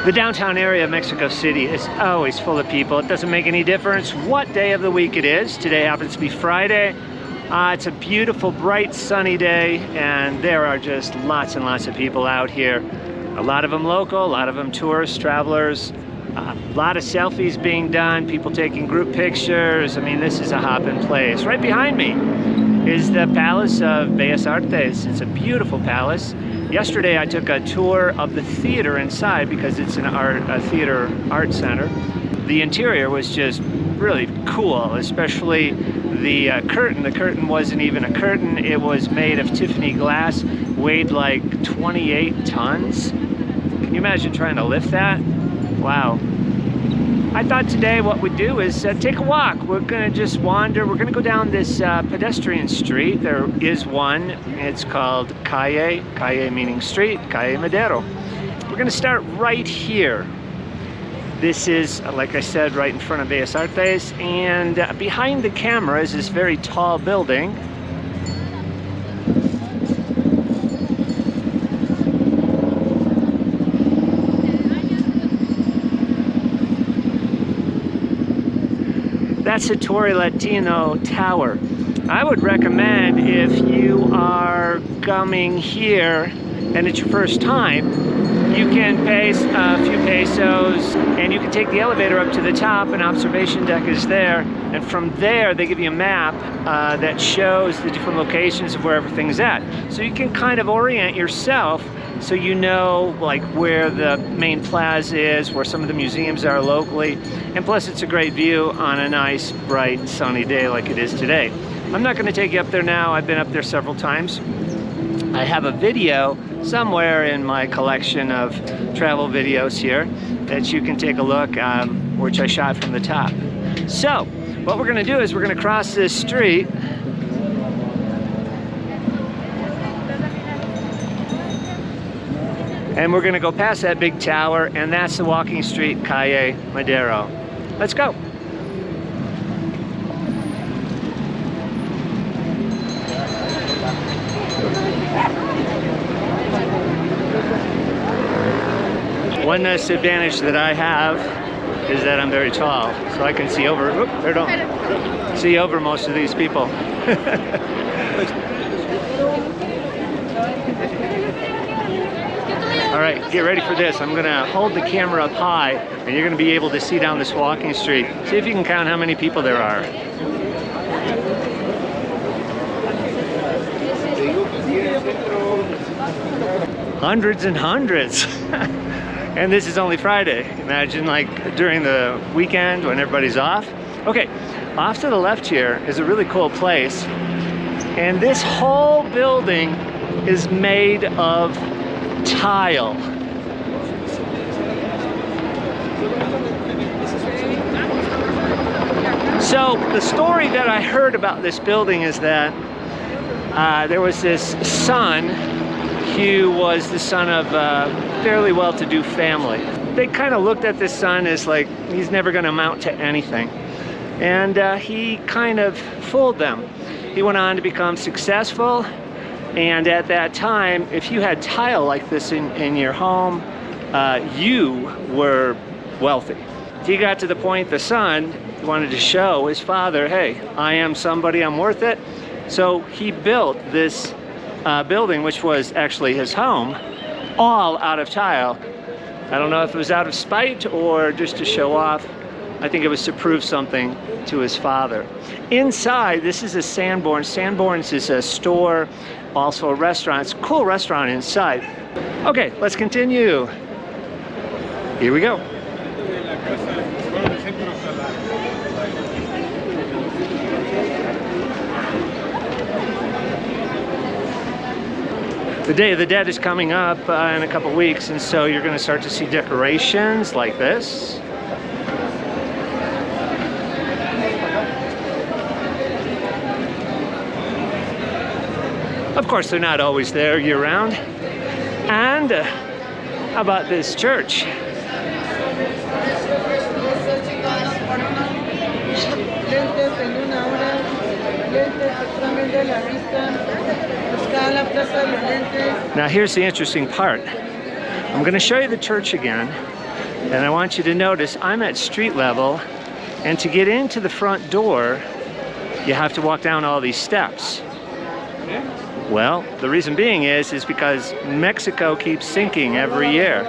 The downtown area of Mexico City is always full of people. It doesn't make any difference what day of the week it is. Today happens to be Friday. It's a beautiful, bright, sunny day, and there are just lots and lots of people out here. A lot of them local, a lot of them tourists, travelers. A lot of selfies being done, people taking group pictures. I mean, this is a hopping place. Right behind me is the Palace of Bellas Artes. It's a beautiful palace. Yesterday I took a tour of the theater inside because it's a theater art center. The interior was just really cool, especially the curtain. The curtain wasn't even a curtain. It was made of Tiffany glass, weighed like 28 tons. Can you imagine trying to lift that? Wow. I thought today what we'd do is take a walk. We're gonna just wander. We're gonna go down this pedestrian street. There is one. It's called Calle, Calle meaning street, Calle Madero. We're gonna start right here. This is, like I said, right in front of Bellas Artes, and behind the camera is this very tall building. That's the Torre Latino Tower. I would recommend, if you are coming here and it's your first time, you can pay a few pesos and you can take the elevator up to the top. An observation deck is there, and from there they give you a map that shows the different locations of where everything's at. So you can kind of orient yourself so you know like where the main plaza is, where some of the museums are locally, and plus it's a great view on a nice, bright, sunny day like it is today. I'm not going to take you up there now. I've been up there several times. I have a video somewhere in my collection of travel videos here that you can take a look, which I shot from the top. So what we're going to do is we're going to cross this street. And we're gonna go past that big tower, and that's the walking street, Calle Madero. Let's go. One disadvantage that I have is that I'm very tall, so I can see over, see over most of these people. All right, get ready for this. I'm gonna hold the camera up high, and you're gonna be able to see down this walking street. See if you can count how many people there are. Hundreds and hundreds. And this is only Friday. Imagine like during the weekend when everybody's off. Okay, off to the left here is a really cool place. And this whole building is made of tile. So the story that I heard about this building is that there was this son who was the son of a fairly well-to-do family. They kind of looked at this son as like, he's never going to amount to anything. And he kind of fooled them. He went on to become successful. And at that time, if you had tile like this in your home, you were wealthy. He got to the point, the son wanted to show his father, hey, I am somebody, I'm worth it. So he built this building, which was actually his home, all out of tile. I don't know if it was out of spite or just to show off. I think it was to prove something to his father. Inside, this is a Sanborns. Sanborns is a store, also a restaurant. It's a cool restaurant inside. Okay, let's continue. Here we go. The Day of the Dead is coming up in a couple weeks, and so you're going to start to see decorations like this. Of course, they're not always there year-round. And how about this church? Now here's the interesting part. I'm going to show you the church again, And I want you to notice I'm at street level, and to get into the front door, you have to walk down all these steps. Well, the reason being is because Mexico keeps sinking every year,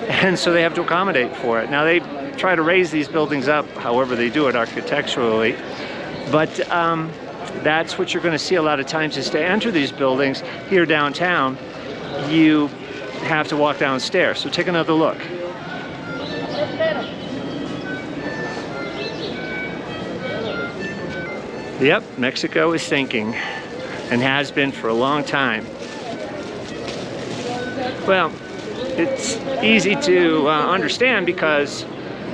and so they have to accommodate for it. Now they try to raise these buildings up however they do it architecturally, but that's what you're going to see a lot of times is to enter these buildings here downtown, you have to walk downstairs. So take another look. Yep, Mexico is sinking and has been for a long time. Well, it's easy to understand because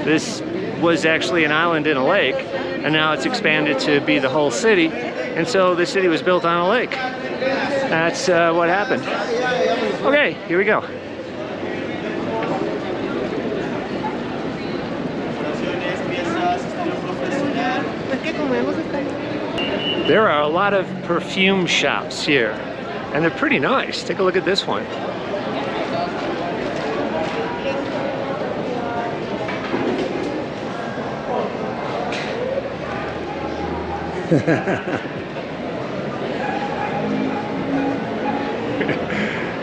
this was actually an island in a lake, and now it's expanded to be the whole city, and so the city was built on a lake. That's what happened. Okay, here we go. There are a lot of perfume shops here, and they're pretty nice. Take a look at this one.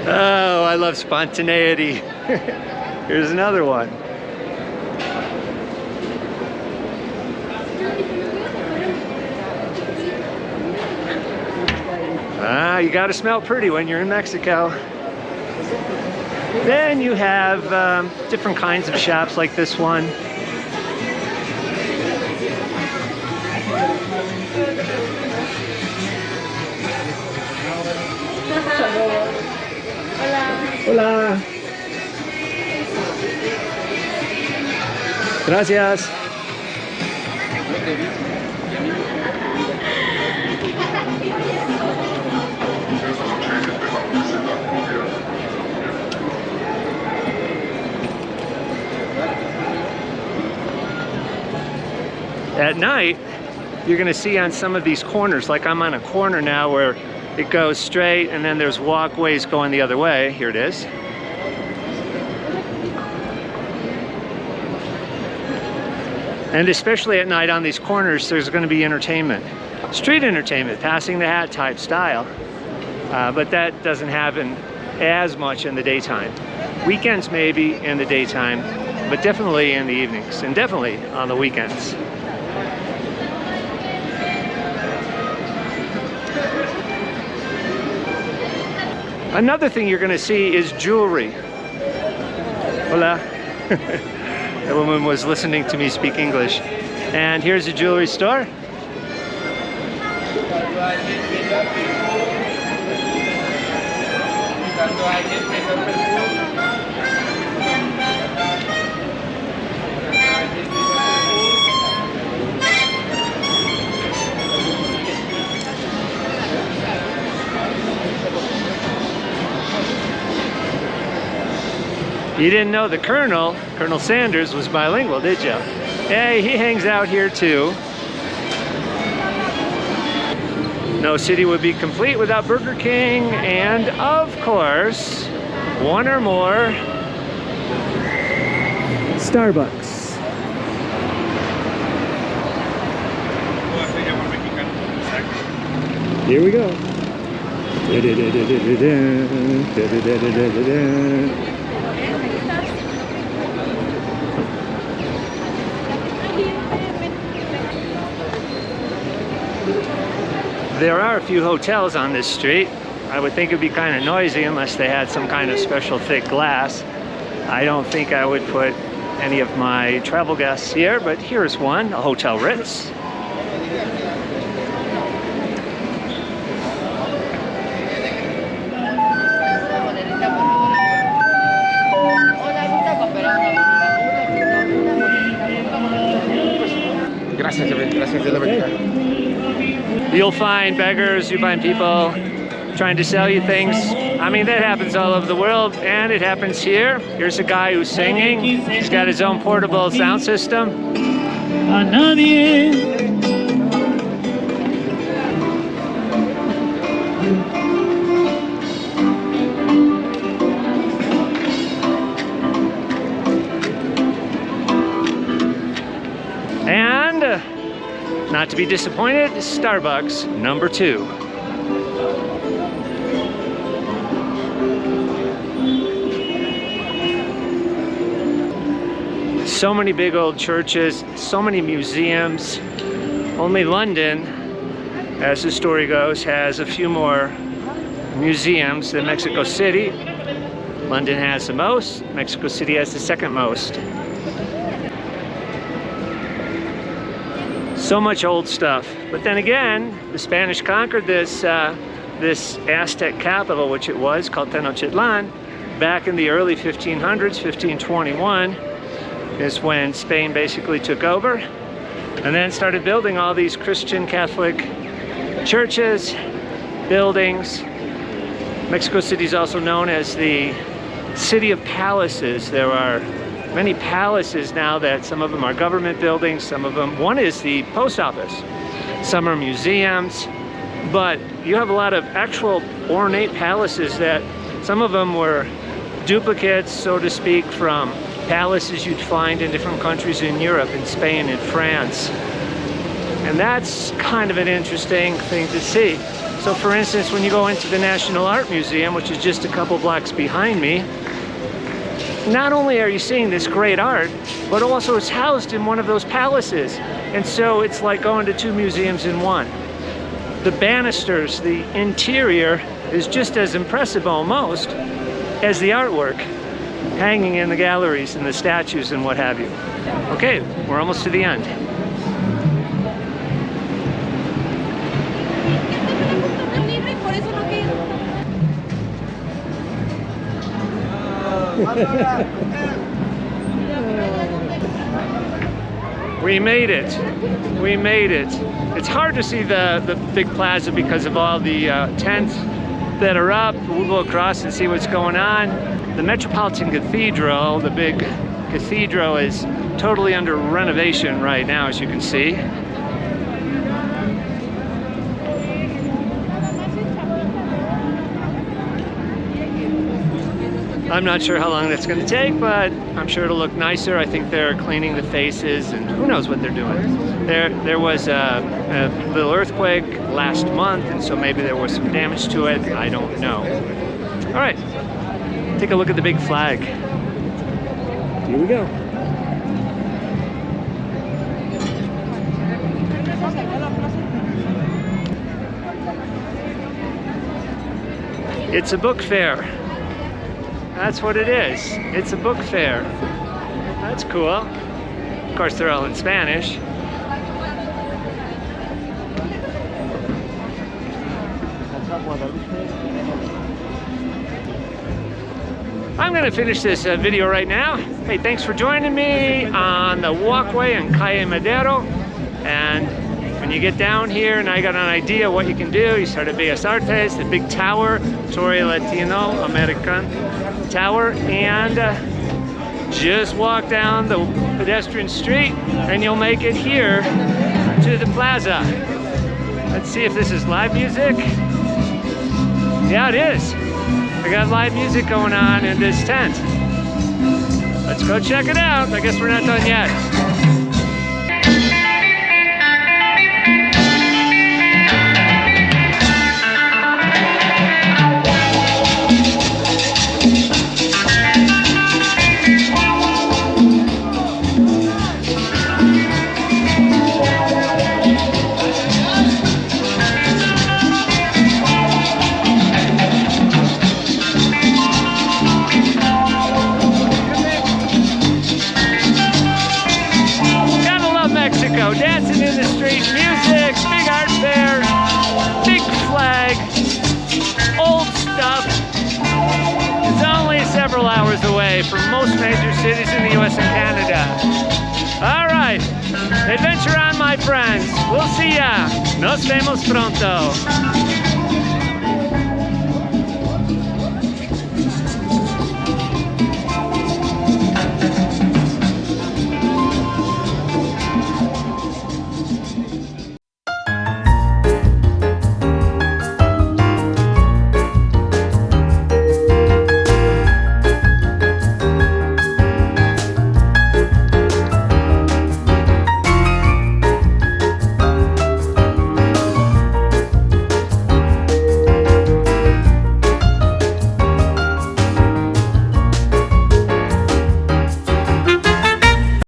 Oh, I love spontaneity. Here's another one. Ah, you gotta smell pretty when you're in Mexico. Then you have different kinds of shops like this one. Hola. Gracias. At night, you're going to see on some of these corners, like I'm on a corner now where it goes straight and then there's walkways going the other way. Here it is. And especially at night on these corners, there's going to be entertainment. Street entertainment, passing the hat type style. But that doesn't happen as much in the daytime. Weekends maybe in the daytime, but definitely in the evenings and definitely on the weekends. Another thing you're going to see is jewelry. Hola. The woman was listening to me speak English. And here's a jewelry store. You didn't know the Colonel Sanders, was bilingual, did you? Hey, he hangs out here too. No city would be complete without Burger King, and of course, one or more Starbucks. Here we go. There are a few hotels on this street. I would think it'd be kind of noisy unless they had some kind of special thick glass. I don't think I would put any of my travel guests here, but here's one, a Hotel Ritz. You'll find beggars, you find people trying to sell you things. I mean, that happens all over the world, and it happens here. Here's a guy who's singing. He's got his own portable sound system. A nadie. Not to be disappointed, Starbucks number 2. So many big old churches, so many museums. Only London, as the story goes, has a few more museums than Mexico City. London has the most, Mexico City has the second most. So much old stuff. But then again, the Spanish conquered this Aztec capital, which it was, called Tenochtitlan, back in the early 1500s, 1521, is when Spain basically took over and then started building all these Christian Catholic churches, buildings. Mexico City is also known as the City of Palaces. There are many palaces now that some of them are government buildings, some of them, one is the post office, some are museums, but you have a lot of actual ornate palaces that some of them were duplicates, so to speak, from palaces you'd find in different countries in Europe, in Spain, in France. And that's kind of an interesting thing to see. So for instance, when you go into the National Art Museum, which is just a couple blocks behind me, not only are you seeing this great art, but also it's housed in one of those palaces. And so it's like going to 2 museums in one. The banisters, the interior is just as impressive almost as the artwork hanging in the galleries and the statues and what have you. Okay, we're almost to the end. We made it. We made it. It's hard to see the big plaza because of all the tents that are up. We'll go across and see what's going on. The Metropolitan Cathedral, the big cathedral, is totally under renovation right now, as you can see. I'm not sure how long that's going to take, but I'm sure it'll look nicer. I think they're cleaning the faces, and who knows what they're doing. There was a little earthquake last month, and so maybe there was some damage to it. I don't know. All right, take a look at the big flag. Here we go. It's a book fair. That's what it is. It's a book fair. That's cool. Of course, they're all in Spanish. I'm going to finish this video right now. Hey, thanks for joining me on the walkway in Calle Madero. And when you get down here, and I got an idea what you can do, you start at Bellas Artes, the big tower, Torre Latinoamerica Tower, and just walk down the pedestrian street and you'll make it here to the plaza. Let's see if this is live music. Yeah, it is. I got live music going on in this tent. Let's go check it out. I guess we're not done yet. Dancing in the street, music, big art fair, big flag, old stuff. It's only several hours away from most major cities in the US and Canada. All right, adventure on, my friends. We'll see ya. Nos vemos pronto.